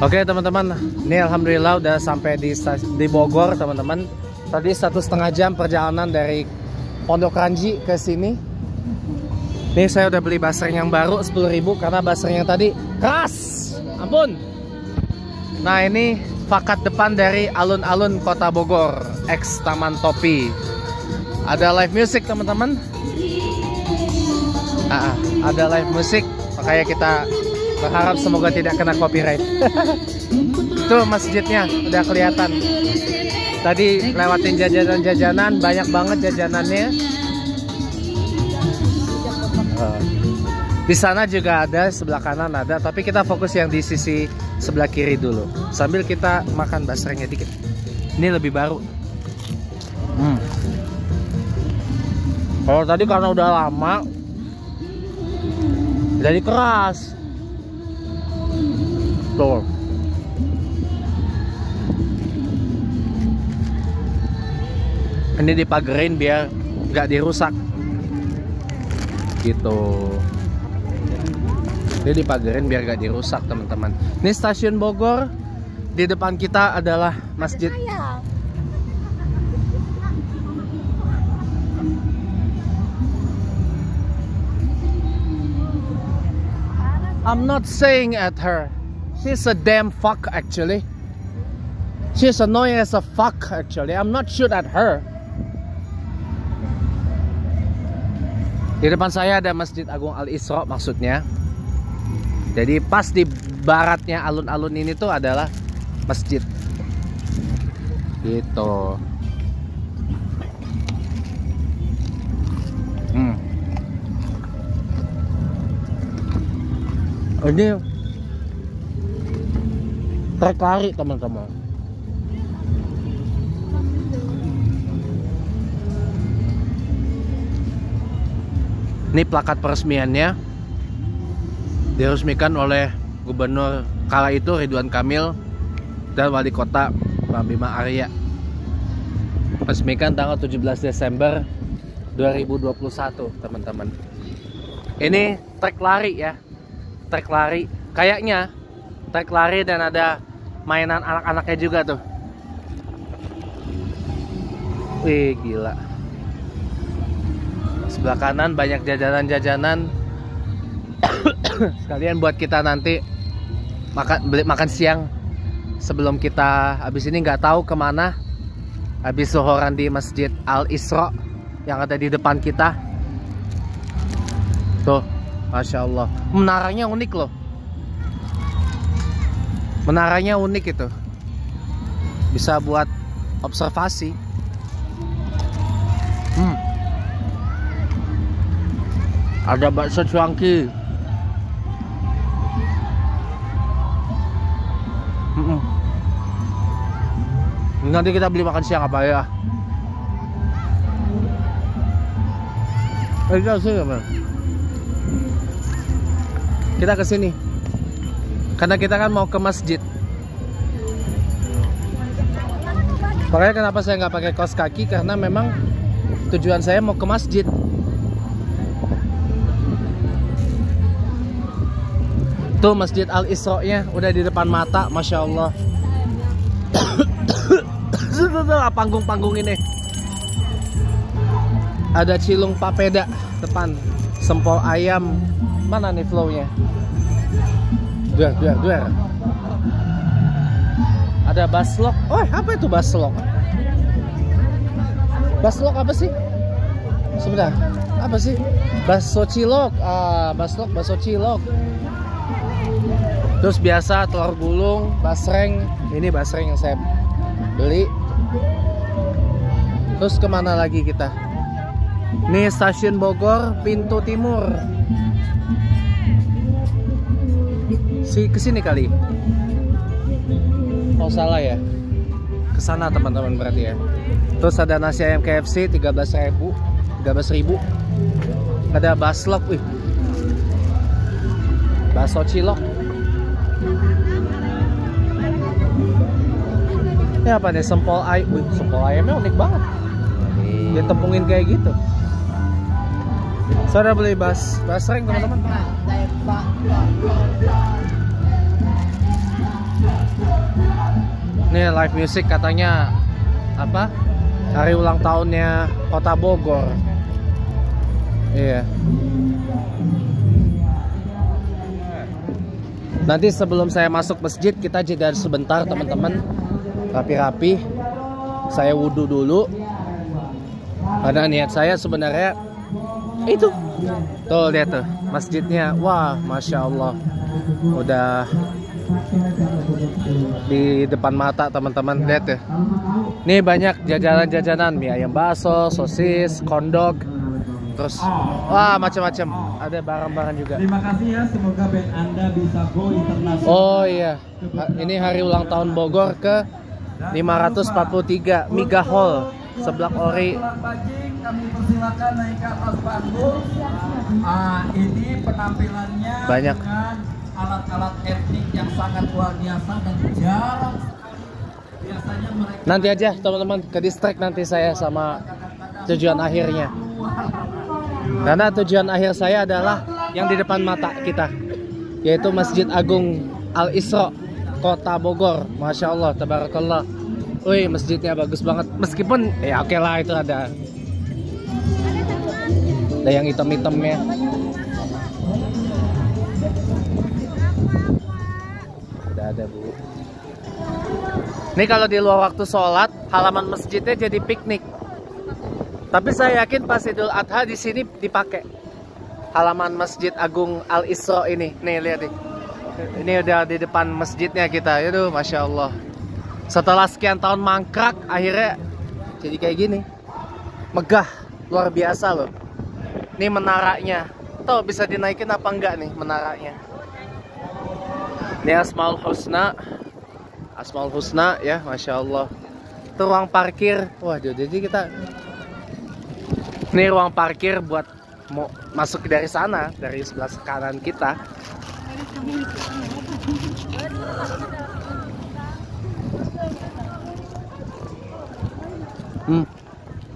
Oke teman-teman, ini alhamdulillah udah sampai di Bogor teman-teman. Tadi 1,5 jam perjalanan dari Pondok Ranji ke sini. Ini saya udah beli basreng yang baru 10.000 karena basreng yang tadi keras. Ampun. Nah ini fakat depan dari alun-alun Kota Bogor, ex Taman Topi. Ada live music teman-teman. Ada live music, makanya kita berharap semoga tidak kena copyright. Tuh masjidnya udah kelihatan. Tadi lewatin jajanan-jajanan, banyak banget jajanannya. Di sana juga ada, sebelah kanan ada, tapi kita fokus yang di sisi sebelah kiri dulu. Sambil kita makan basrengnya dikit. Ini lebih baru. Kalau tadi karena udah lama, jadi keras. Tuh. Ini dipagerin biar nggak dirusak. Gitu. Ini dipagerin biar nggak dirusak teman-teman. Ini stasiun Bogor. Di depan kita adalah masjid. I'm not saying at her. She's a damn fuck actually. She's annoying as a fuck actually. I'm not shoot at her. Di depan saya ada Masjid Agung Al Isra maksudnya. Jadi pas di baratnya alun-alun ini tuh adalah masjid. Gitu. Ini trek lari teman-teman. Ini plakat peresmiannya diresmikan oleh Gubernur kala itu Ridwan Kamil dan Wali Kota Pak Bima Arya. Resmikan tanggal 17 Desember 2021 teman-teman. Ini trek lari ya. Trek lari, kayaknya trek lari dan ada mainan anak-anaknya juga tuh. Wih gila. Sebelah kanan banyak jajanan-jajanan. Sekalian buat kita nanti beli makan siang sebelum kita habis ini nggak tahu kemana. Habis zuhuran di Masjid Al Isra yang ada di depan kita. Tuh. Masya Allah, menaranya unik loh. Menaranya unik itu. Bisa buat observasi. Ada bakso cuangki. Nanti kita beli makan siang apa ya? Kita ke sini karena kita kan mau ke masjid. Makanya kenapa saya nggak pakai kaos kaki, karena memang tujuan saya mau ke masjid. Tuh Masjid Al Isra-nya udah di depan mata, masya Allah. Panggung-panggung ini ada cilung papeda depan, sempol ayam. Mana nih flow-nya? Duar. Ada baslok. Oh, apa itu baslok? Baslok apa sih? Sebentar. Apa sih? Bakso cilok. Baslok, bakso cilok. Terus biasa telur gulung, basreng. Ini basreng yang saya beli. Terus kemana lagi kita? Ini stasiun Bogor, pintu timur. Kesini kali. Oh salah ya. Kesana teman-teman berarti ya. Terus ada nasi ayam KFC 13.000. Ada baslok, wih. Bakso cilok. Ini apa nih? Sempol ayam. Wih, sempol ayamnya unik banget. Dia tepungin kayak gitu. Saya udah beli basreng teman-teman. Nih live music katanya apa? Hari ulang tahunnya Kota Bogor. Iya. Nanti sebelum saya masuk masjid kita jeda sebentar teman-teman. Rapi-rapi. Saya wudhu dulu. Karena niat saya sebenarnya itu. Tuh lihat tuh masjidnya. Wah, masya Allah. Udah di depan mata teman-teman, lihat ya. Nih banyak jajanan-jajanan, mie ayam bakso, sosis, kondok, terus wah macam-macam. Ada barang-barang juga. Terima kasih ya, semoga band Anda bisa go internasional. Oh iya, ini hari ulang tahun Bogor ke 543 Miga Hall sebelah Ori. Kami persilakan naik ke atas panggung. Ini penampilannya Banyak. dengan alat-alat etnik yang sangat luar biasa dan jarang biasanya mereka. Nanti aja teman-teman, ke distrik nanti saya sama tujuan akhirnya. Karena tujuan akhir saya adalah yang di depan mata kita, yaitu Masjid Agung Al-Isra Kota Bogor. Masya Allah, tabarakallah. Wih, masjidnya bagus banget. Meskipun ya oke lah, itu ada yang hitam-hitamnya. Udah ada bu. Ini kalau di luar waktu sholat, halaman masjidnya jadi piknik. Tapi saya yakin pas Idul Adha di sini dipakai halaman Masjid Agung Al-Isra ini. Nih lihat nih. Ini udah di depan masjidnya kita. Aduh, masya Allah. Setelah sekian tahun mangkrak, akhirnya jadi kayak gini. Megah, luar biasa loh. Ini menaranya. Tuh bisa dinaikin apa enggak nih menaranya? Ini Asmaul Husna. Asmaul Husna ya, masya Allah. Itu ruang parkir. Wah, jadi kita. Ini ruang parkir buat mau masuk dari sana, dari sebelah kanan kita.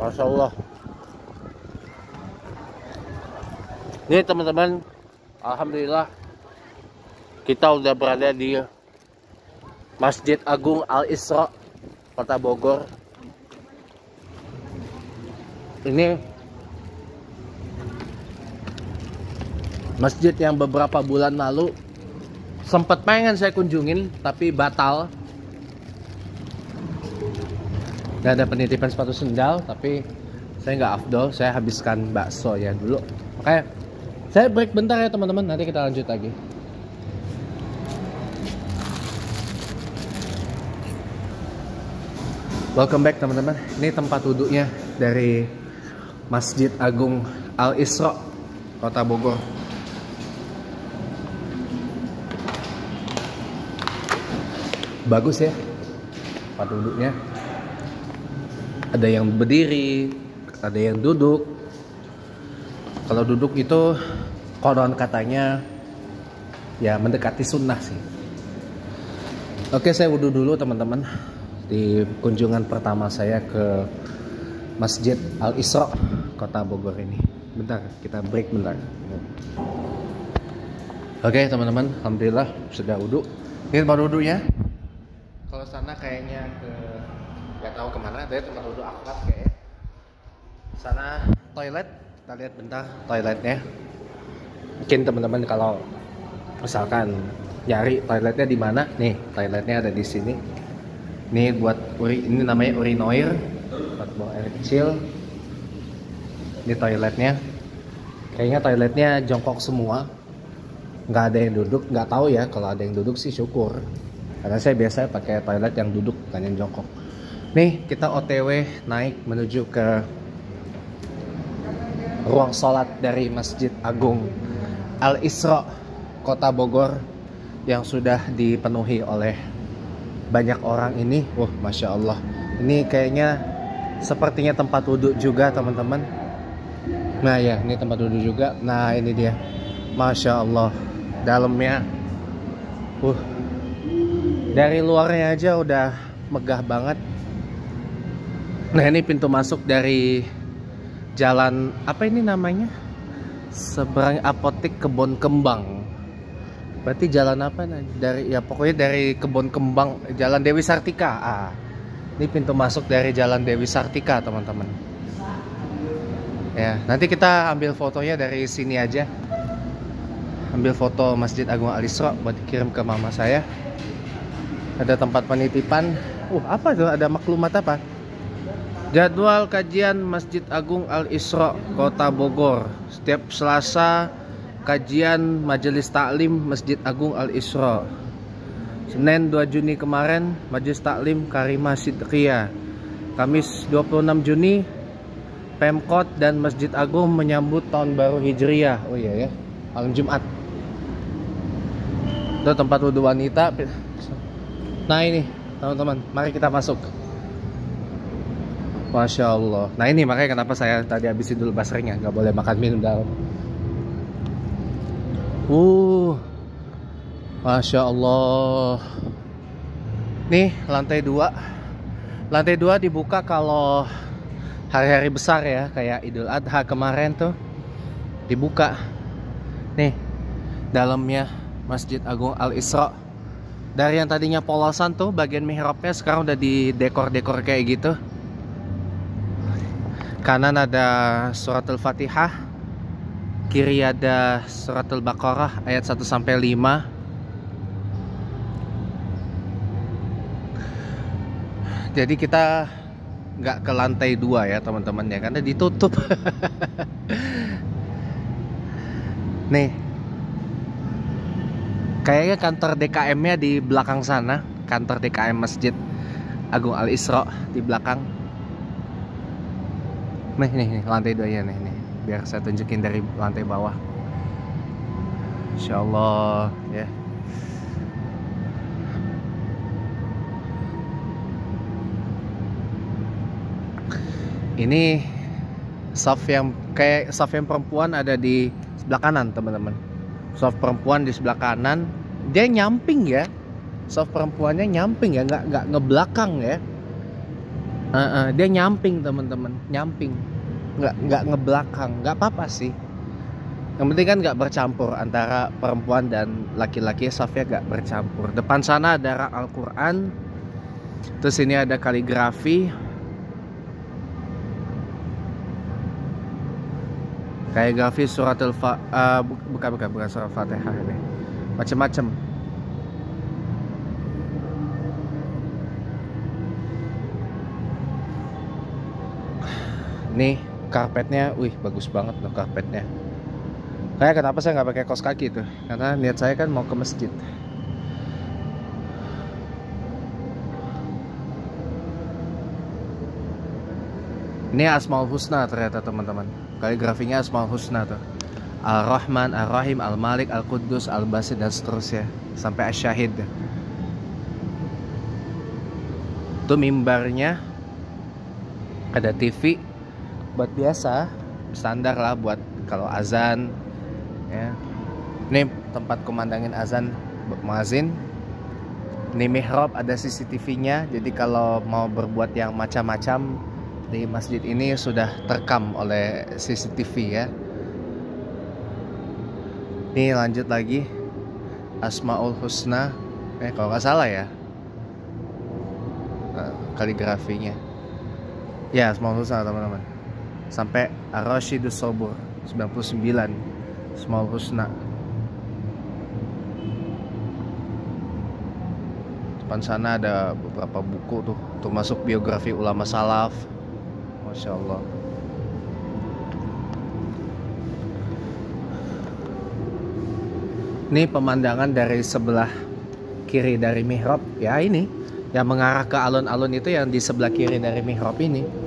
Masya Allah. Ini teman-teman, alhamdulillah kita udah berada di Masjid Agung Al-Isra Kota Bogor. Ini masjid yang beberapa bulan lalu sempat pengen saya kunjungin tapi batal. Gak ada penitipan sepatu sendal, tapi saya nggak afdol, saya habiskan bakso ya dulu. Oke, saya break bentar ya teman-teman, nanti kita lanjut lagi. Welcome back teman-teman. Ini tempat duduknya dari Masjid Agung Al-Isra Kota Bogor. Bagus ya tempat duduknya. Ada yang berdiri, ada yang duduk. Kalau duduk itu konon katanya ya mendekati sunnah sih. Oke, saya wudhu dulu teman-teman di kunjungan pertama saya ke Masjid Al-Isra Kota Bogor ini. Bentar, kita break bentar. Oke teman-teman, alhamdulillah sudah wudhu. Ini tempat wudhunya. Kalau sana kayaknya ke nggak tahu kemana, ada tempat wudhu akhlak kayaknya. Sana toilet, kita lihat bentar toiletnya. Mungkin teman-teman kalau misalkan nyari toiletnya di mana, nih toiletnya ada di sini. Ini buat ini namanya urinoir, buat buang air kecil. Ini toiletnya. Kayaknya toiletnya jongkok semua, nggak ada yang duduk. Nggak tahu ya, kalau ada yang duduk sih syukur. Karena saya biasa pakai toilet yang duduk, bukan yang jongkok. Nih kita OTW naik menuju ke ruang sholat dari Masjid Agung Al-Isra Kota Bogor yang sudah dipenuhi oleh banyak orang ini. Wah, masya Allah. Ini kayaknya sepertinya tempat wudhu juga teman-teman. Nah ya, ini tempat wudhu juga. Nah ini dia, masya Allah. Dalamnya, dari luarnya aja udah megah banget. Nah ini pintu masuk dari jalan apa ini namanya? Seberang Apotek Kebon Kembang. Berarti jalan apa nih? Dari ya pokoknya dari Kebon Kembang, Jalan Dewi Sartika. Ah, ini pintu masuk dari Jalan Dewi Sartika, teman-teman. Ya, nanti kita ambil fotonya dari sini aja. Ambil foto Masjid Agung Al Isra buat dikirim ke mama saya. Ada tempat penitipan. Apa tuh? Ada maklumat apa? Jadwal kajian Masjid Agung Al Isra Kota Bogor. Setiap Selasa kajian Majelis Taklim Masjid Agung Al Isra. Senin 2 Juni kemarin Majelis Taklim Karimah Sidqiyah. Kamis 26 Juni Pemkot dan Masjid Agung menyambut tahun baru Hijriah. Oh iya ya, malam Jumat. Itu tempat wudhu wanita. Nah ini teman-teman, mari kita masuk. Masya Allah. Nah ini makanya kenapa saya tadi habisin dulu basrengnya, nggak boleh makan minum dalam. Masya Allah. Nih lantai 2. Lantai 2 dibuka kalau hari-hari besar ya, kayak Idul Adha kemarin tuh dibuka. Nih dalamnya Masjid Agung Al Isra. Dari yang tadinya polosan tuh bagian mihrabnya sekarang udah di dekor-dekor kayak gitu. Kanan ada surat Al-Fatihah, kiri ada surat Al-Baqarah ayat 1 sampai 5. Jadi kita nggak ke lantai 2 ya teman-teman ya, karena ditutup. Nih, kayaknya kantor DKM-nya di belakang sana, kantor DKM Masjid Agung Al Isra di belakang. Nih lantai 2 ya nih. Biar saya tunjukin dari lantai bawah. Insya Allah ya. Ini saf yang kayak saf yang perempuan ada di sebelah kanan teman-teman. Saf perempuan di sebelah kanan, dia nyamping ya. Saf perempuannya nyamping ya, nggak ngebelakang ya. Dia nyamping teman-teman, nyamping, nggak ngebelakang, nggak apa-apa sih. Yang penting kan nggak bercampur antara perempuan dan laki-laki, safnya nggak bercampur. Depan sana ada rak Al-Quran, terus ini ada kaligrafi, kaligrafi surat bukan surat Fatihah ini, macam-macam. Nih karpetnya, wih bagus banget loh karpetnya. Kayak kenapa saya nggak pakai kaos kaki tuh? Karena niat saya kan mau ke masjid. Ini Asmaul Husna ternyata teman-teman. Kaligrafinya Asmaul Husna tuh. Ar-Rahman, Ar-Rahim, Al-Malik, Al-Quddus, Al-Basit dan seterusnya sampai Asy-Syahid. Tuh mimbarnya, ada TV. Buat biasa standar lah buat kalau azan ya. Ini tempat kumandangin azan muazin. Ini mihrab, ada CCTV-nya. Jadi kalau mau berbuat yang macam-macam di masjid ini sudah terekam oleh CCTV ya. Ini lanjut lagi Asmaul Husna. Kalau nggak salah ya, kaligrafinya. Ya Asmaul Husna teman-teman. Sampai Ar-Rasyidus Sobur 99 Asmaul Husna. Depan sana ada beberapa buku tuh, termasuk biografi ulama salaf. Masya Allah. Ini pemandangan dari sebelah kiri dari mihrab. Ya ini yang mengarah ke alun-alun itu yang di sebelah kiri dari mihrab ini.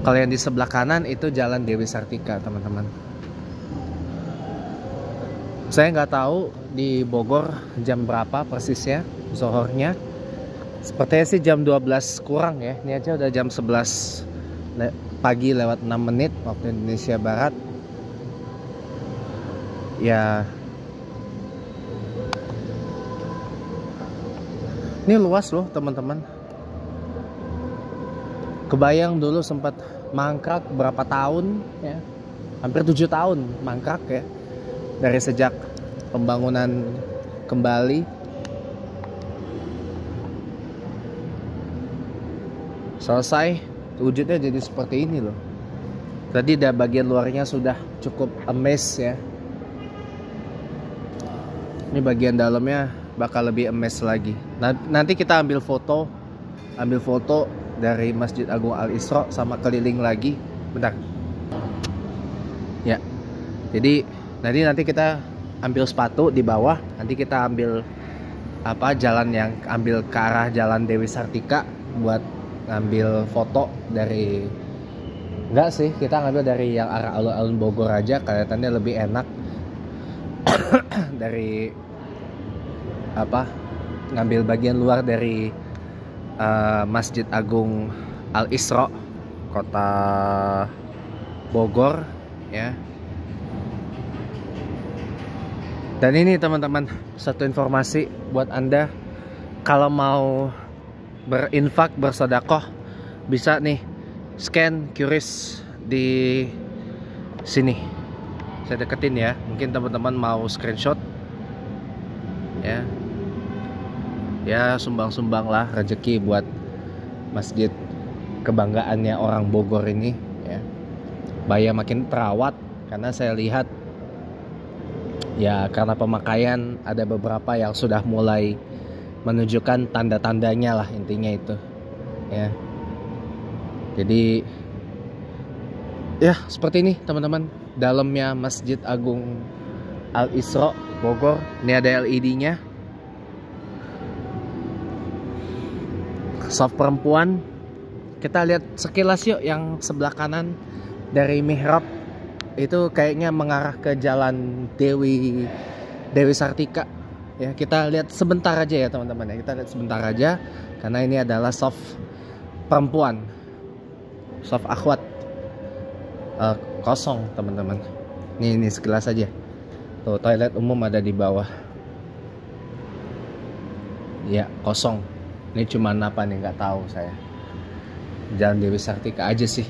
Kalau yang di sebelah kanan itu Jalan Dewi Sartika teman-teman. Saya nggak tahu di Bogor jam berapa persisnya zohornya. Sepertinya sih jam 12 kurang ya. Ini aja udah jam 11 pagi lewat 6 menit waktu Indonesia Barat. Ya. Ini luas loh teman-teman. Kebayang dulu sempat mangkrak berapa tahun ya. Hampir 7 tahun mangkrak ya. Dari sejak pembangunan kembali. Selesai, wujudnya jadi seperti ini loh. Tadi bagian luarnya sudah cukup emes ya. Ini bagian dalamnya bakal lebih emes lagi. Nanti kita ambil foto dari Masjid Agung Al Isra sama keliling lagi. Bentar. Ya. Jadi nanti kita ambil sepatu di bawah. Nanti kita ambil jalan yang ambil ke arah Jalan Dewi Sartika buat ngambil foto dari, enggak sih, kita ngambil dari yang arah alun-alun Bogor aja, kelihatannya lebih enak dari ngambil bagian luar dari Masjid Agung Al Isra Kota Bogor ya. Dan ini teman-teman, satu informasi buat Anda, kalau mau berinfak, bersedekah, bisa nih scan QRIS di sini. Saya deketin ya, mungkin teman-teman mau screenshot ya. Ya sumbang-sumbang lah rezeki buat masjid kebanggaannya orang Bogor ini ya. Supaya makin terawat, karena saya lihat ya karena pemakaian ada beberapa yang sudah mulai menunjukkan tanda-tandanya lah, intinya itu ya. Jadi ya seperti ini teman-teman dalamnya Masjid Agung Al Isra Bogor. Ini ada LED-nya, soft perempuan. Kita lihat sekilas yuk yang sebelah kanan dari mihrab itu kayaknya mengarah ke Jalan Dewi Sartika. Ya, kita lihat sebentar aja ya teman-teman ya. Kita lihat sebentar aja karena ini adalah soft perempuan, soft akhwat, kosong teman-teman. Ini sekilas aja. Tuh toilet umum ada di bawah. Ya kosong. Ini cuma apa nih, nggak tahu saya. Jalan Dewi Sartika aja sih.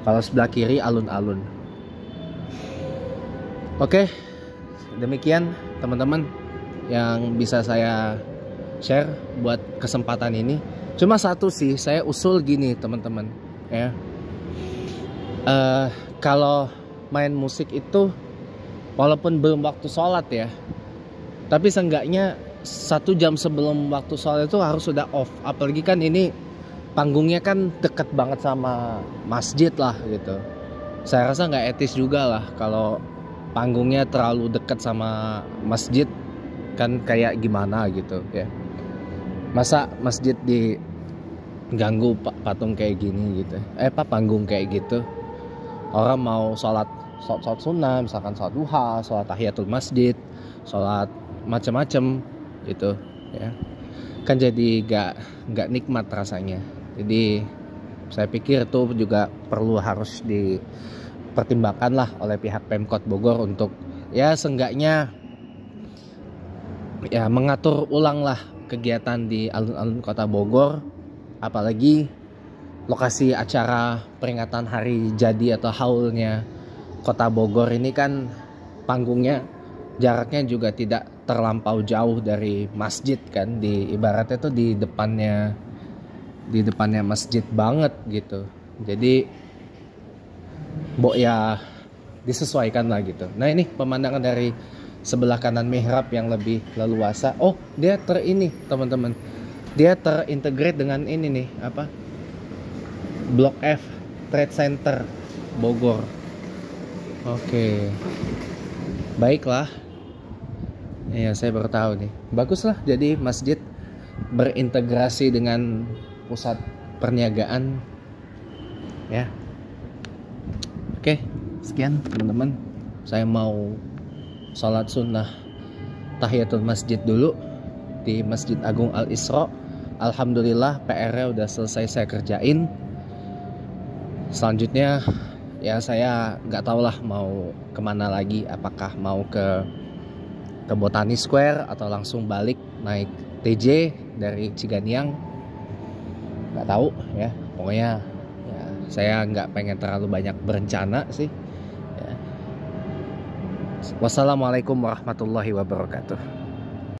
Kalau sebelah kiri alun-alun. Oke, demikian teman-teman yang bisa saya share buat kesempatan ini. Cuma satu sih, saya usul gini teman-teman ya. Kalau main musik itu walaupun belum waktu sholat ya, tapi seenggaknya 1 jam sebelum waktu sholat itu harus sudah off. Apalagi kan ini panggungnya kan deket banget sama masjid lah gitu. Saya rasa nggak etis juga lah kalau panggungnya terlalu dekat sama masjid, kan kayak gimana gitu ya. Masa masjid diganggu patung kayak gini gitu, panggung kayak gitu. Orang mau sholat sunnah, misalkan sholat duha, sholat tahiyatul masjid, sholat macam-macam gitu ya, kan jadi nggak nikmat rasanya. Jadi saya pikir itu juga perlu harus dipertimbangkan lah oleh pihak Pemkot Bogor untuk ya seenggaknya ya mengatur ulang lah kegiatan di alun-alun Kota Bogor. Apalagi lokasi acara peringatan hari jadi atau haulnya Kota Bogor ini kan panggungnya jaraknya juga tidak terlampau jauh dari masjid kan, ibaratnya tuh di depannya masjid banget gitu. Jadi ya disesuaikan lah gitu. Nah ini pemandangan dari sebelah kanan mihrab yang lebih leluasa. Oh dia teman-teman, dia terintegrate dengan ini nih Blok F Trade Center Bogor. Oke, baiklah. Ya saya baru tahu nih. Baguslah, jadi masjid berintegrasi dengan pusat perniagaan ya. Oke, sekian teman-teman. Saya mau sholat sunnah tahiyatul masjid dulu di Masjid Agung Al Isra. Alhamdulillah PR-nya udah selesai saya kerjain. Selanjutnya ya saya nggak tahu lah mau kemana lagi. Apakah mau ke Botani Square atau langsung balik naik TJ dari Ciganiang, nggak tahu ya. Pokoknya ya, saya nggak pengen terlalu banyak berencana sih ya. Wassalamualaikum warahmatullahi wabarakatuh.